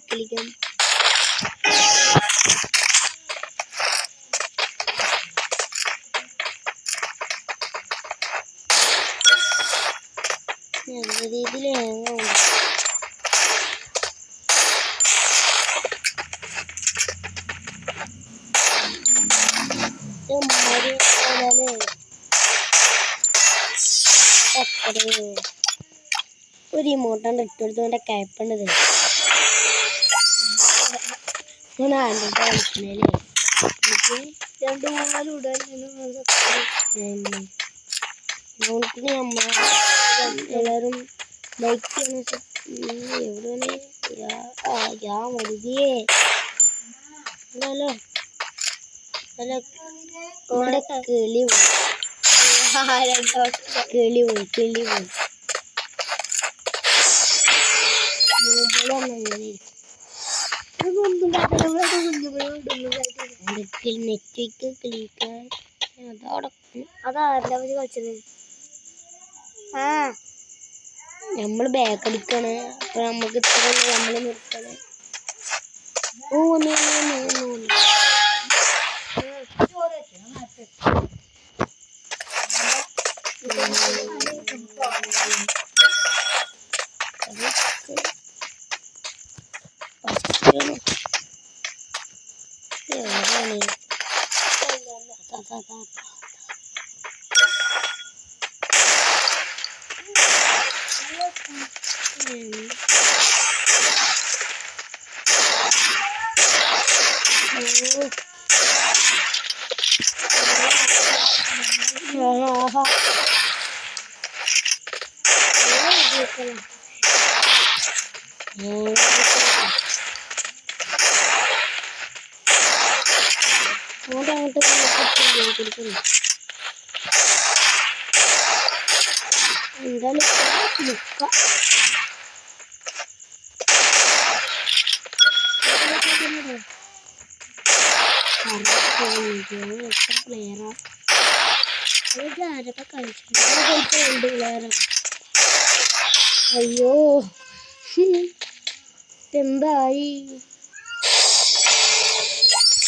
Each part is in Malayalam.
കളിക്കാം. നല്ല രീതിയിൽ ഒരു ഇമോട്ടാണ് ഇട്ടെടുത്തവൻ്റെ കയപ്പുണ്ടത്. ഞാൻ ആദ്യത്തെ കളിക്കണേ എനിക്ക് 2-3 നോക്കിന് അമ്മ എല്ലാവരും ലൈക്ക് ചെയ്യണം. എവിടെ വെറുതെ ഹലോ ഹലോ കിളി പോയി നെറ്റ്വർക്ക് കളിക്കാൻ അതാരല്ല കളിച്ചത്. നമ്മള് ബാക്ക് അടിക്കാണ്. അപ്പൊ നമുക്ക് ഇത്ര നമ്മള് നിർത്തണേ. എന്തായാലും പ്ലെയറാ ആരൊക്കെ കളിച്ചിട്ടുണ്ട്. അയ്യോ എന്തായി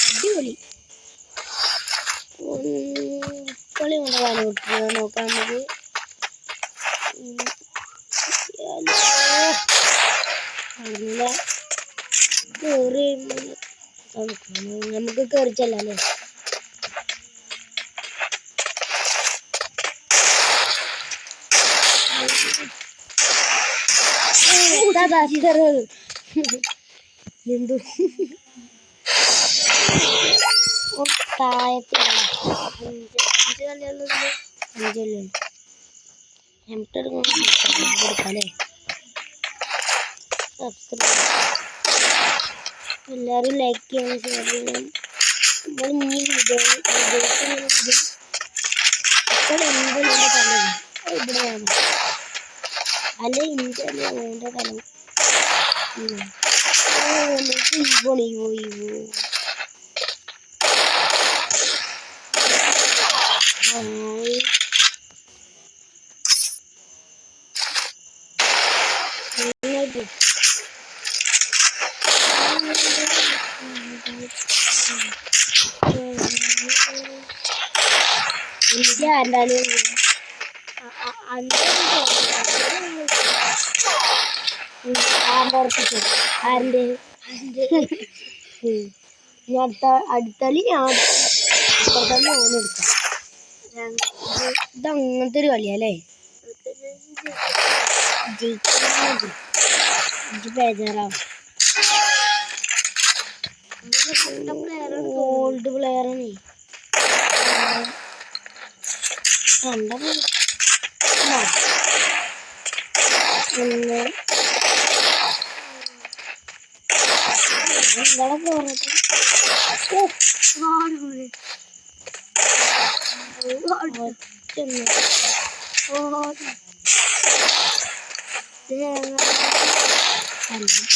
അടിപൊളി കളി കൊണ്ടാണ് നോക്കാം നമുക്ക്. നമുക്ക് കയറിച്ചല്ലേ എന്തു താഴത്തിലാണ് 5 കളിയുള്ളത്. 5 കളിയുണ്ട്. കൊടുക്കാല്ലേ എല്ലാവരും ലൈക്ക് ചെയ്യണം, ഷെയർ ചെയ്യണം. നമ്മൾ ഇനി ഇവിടെയാണ് അല്ലെ ഇന്ത്യയിലെ ഓൻ്റെ തലം അടുത്തളി ഞാൻ ഓനെടുക്കാം. ഇതങ്ങനത്തെ ഒരു കളിയല്ലേ. ബേജാറാവും. ഓൾഡ് പ്ലെയറാണ്.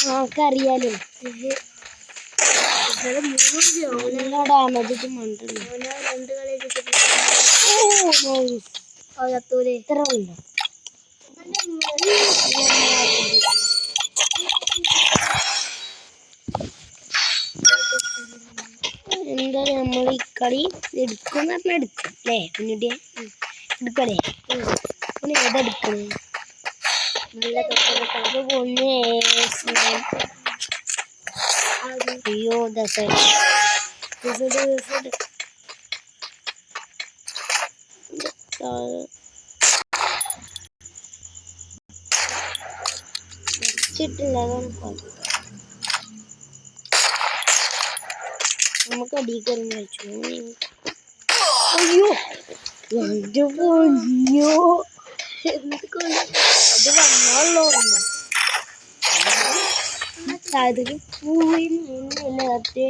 നമുക്കറിയാലോ ഡാമേജ് മണ്ടല്ലോ. ഇത്ര ഉണ്ടോ എന്തായാലും നമ്മൾ ഈ കളി എടുക്കും പറഞ്ഞാൽ എടുക്കും അല്ലേ പിന്നീട് എടുക്കല്ലേ പിന്നെ ഏതെടുക്കണേ അയ്യോ വെച്ചിട്ടില്ല നമുക്ക് അടിക്കറി കഴിച്ചു അയ്യോ എന്റെ പൊന്നോ അത് വന്നോളൂ അതിന് പോയി നേരത്തെ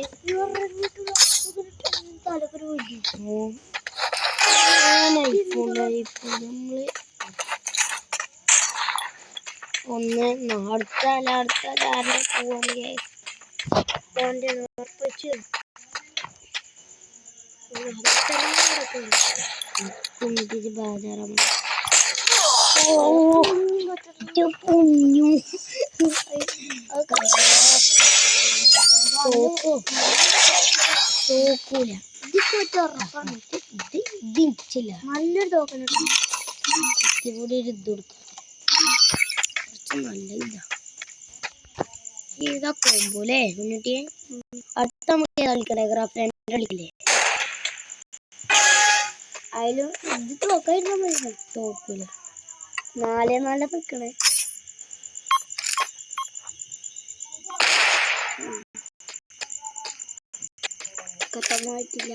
നമ്മള് ഒന്ന് അടുത്ത ധാരണ പോവാണ്ട് ഉറപ്പിച്ച് കുന്നിട്ട് ബാജാറാണ് പൊന്നു തോക്കൂല ഇതില്ല നല്ലൊരു തോക്കണ കൂടി ഒരു ഇത് കൊടുക്കാം കുറച്ച് നല്ല ഇതാ കോമ്പോല്ലേ മുന്നിട്ടേ അടുത്ത നമുക്ക് കളിക്കണേ ഫ്രണ്ട് കളിക്കില്ലേ അതിലും ഇത് തോക്കായിരുന്നു തോക്കൂല 4-4 നിക്കണേ കത്തമായിട്ടില്ല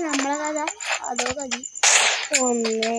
നമ്മളെ കഥ അതോ കതി ഒന്ന്